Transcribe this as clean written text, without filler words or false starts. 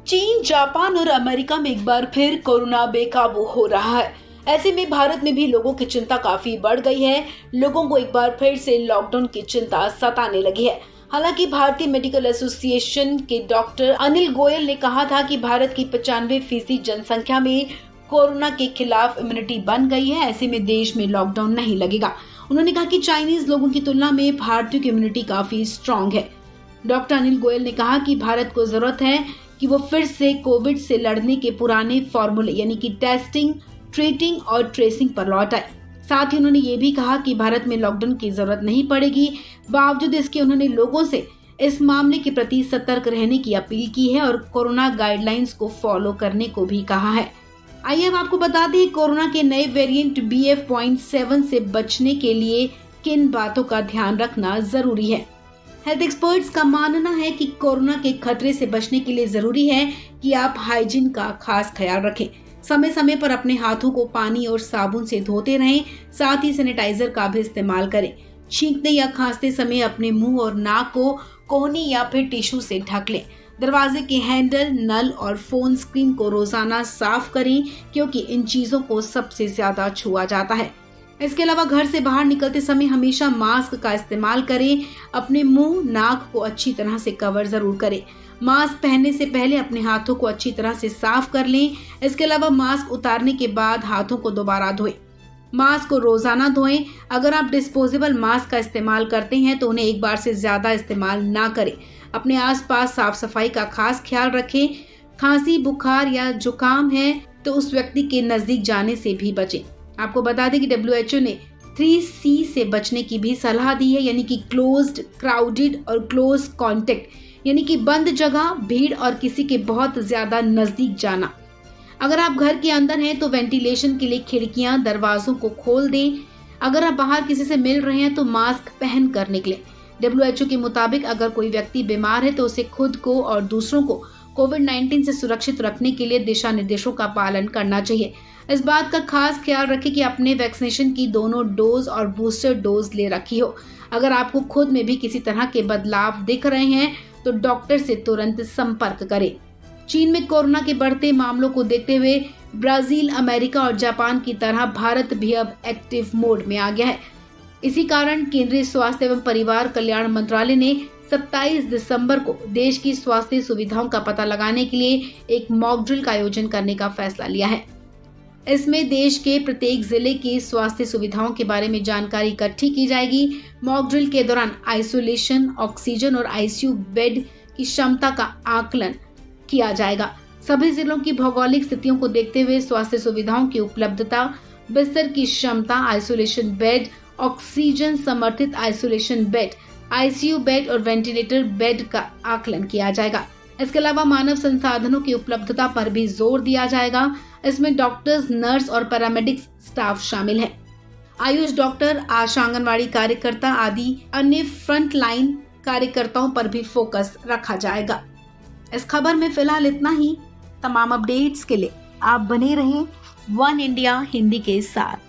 चीन, जापान और अमेरिका में एक बार फिर कोरोना बेकाबू हो रहा है। ऐसे में भारत में भी लोगों की चिंता काफी बढ़ गई है। लोगों को एक बार फिर से लॉकडाउन की चिंता सताने लगी है। हालांकि भारतीय मेडिकल एसोसिएशन के डॉक्टर अनिल गोयल ने कहा था कि भारत की 95% जनसंख्या में कोरोना के खिलाफ इम्यूनिटी बन गई है। ऐसे में देश में लॉकडाउन नहीं लगेगा। उन्होंने कहा कि चाइनीज लोगों की तुलना में भारतीयों की इम्यूनिटी काफी स्ट्रांग है। डॉक्टर अनिल गोयल ने कहा कि भारत को जरूरत है कि वो फिर से कोविड से लड़ने के पुराने फॉर्मूले यानी कि टेस्टिंग, ट्रीटिंग और ट्रेसिंग पर लौट आए। साथ ही उन्होंने ये भी कहा कि भारत में लॉकडाउन की जरूरत नहीं पड़ेगी। बावजूद इसके उन्होंने लोगों से इस मामले के प्रति सतर्क रहने की अपील की है और कोरोना गाइडलाइंस को फॉलो करने को भी कहा है। आइए हम आपको बता दें कोरोना के नए वेरिएंट BF.7 से बचने के लिए किन बातों का ध्यान रखना जरूरी है। हेल्थ एक्सपर्ट्स का मानना है कि कोरोना के खतरे से बचने के लिए जरूरी है कि आप हाइजीन का खास ख्याल रखें। समय समय पर अपने हाथों को पानी और साबुन से धोते रहें। साथ ही सैनिटाइजर का भी इस्तेमाल करें। छींकते या खांसते समय अपने मुंह और नाक को कोहनी या फिर टिश्यू से ढक लें। दरवाजे के हैंडल, नल और फोन स्क्रीन को रोजाना साफ करें क्योंकि इन चीजों को सबसे ज्यादा छुआ जाता है। इसके अलावा घर से बाहर निकलते समय हमेशा मास्क का इस्तेमाल करें। अपने मुंह, नाक को अच्छी तरह से कवर जरूर करें। मास्क पहनने से पहले अपने हाथों को अच्छी तरह से साफ कर लें। इसके अलावा मास्क उतारने के बाद हाथों को दोबारा धोएं। मास्क को रोजाना धोएं। अगर आप डिस्पोजेबल मास्क का इस्तेमाल करते हैं तो उन्हें एक बार से ज्यादा इस्तेमाल ना करें। अपने आसपास साफ सफाई का खास ख्याल रखें। खांसी, बुखार या जुकाम है तो उस व्यक्ति के नजदीक जाने से भी बचें। आपको बता दें कि WHO ने 3C से बचने की भी सलाह दी है, यानी कि क्लोज्ड, क्राउडेड और क्लोज कॉन्टेक्ट, यानी कि बंद जगह, भीड़ और किसी के बहुत ज्यादा नजदीक जाना। अगर आप घर के अंदर हैं तो वेंटिलेशन के लिए खिड़कियां, दरवाजों को खोल दें। अगर आप बाहर किसी से मिल रहे हैं तो मास्क पहन कर निकलें। WHO के मुताबिक अगर कोई व्यक्ति बीमार है तो उसे खुद को और दूसरों को कोविड-19 से सुरक्षित रखने के लिए दिशा निर्देशों का पालन करना चाहिए। इस बात का खास ख्याल रखें कि अपने वैक्सीनेशन की दोनों डोज और बूस्टर डोज ले रखी हो। अगर आपको खुद में भी किसी तरह के बदलाव दिख रहे हैं तो डॉक्टर से तुरंत संपर्क करें। चीन में कोरोना के बढ़ते मामलों को देखते हुए ब्राजील, अमेरिका और जापान की तरह भारत भी अब एक्टिव मोड में आ गया है। इसी कारण केंद्रीय स्वास्थ्य एवं परिवार कल्याण मंत्रालय ने 27 दिसंबर को देश की स्वास्थ्य सुविधाओं का पता लगाने के लिए एक मॉक ड्रिल का आयोजन करने का फैसला लिया है। इसमें देश के प्रत्येक जिले की स्वास्थ्य सुविधाओं के बारे में जानकारी इकट्ठी की जाएगी। मॉक ड्रिल के दौरान आइसोलेशन, ऑक्सीजन और ICU बेड की क्षमता का आकलन किया जाएगा। सभी जिलों की भौगोलिक स्थितियों को देखते हुए स्वास्थ्य सुविधाओं की उपलब्धता, बिस्तर की क्षमता, आइसोलेशन बेड, ऑक्सीजन समर्थित आइसोलेशन बेड, ICU बेड और वेंटिलेटर बेड का आकलन किया जाएगा। इसके अलावा मानव संसाधनों की उपलब्धता पर भी जोर दिया जाएगा। इसमें डॉक्टर्स, नर्स और पैरामेडिक्स स्टाफ शामिल है। आयुष डॉक्टर, आशा, आंगनवाड़ी कार्यकर्ता आदि अन्य फ्रंट लाइन कार्यकर्ताओं पर भी फोकस रखा जाएगा। इस खबर में फिलहाल इतना ही। तमाम अपडेट्स के लिए आप बने रहें वन इंडिया हिंदी के साथ।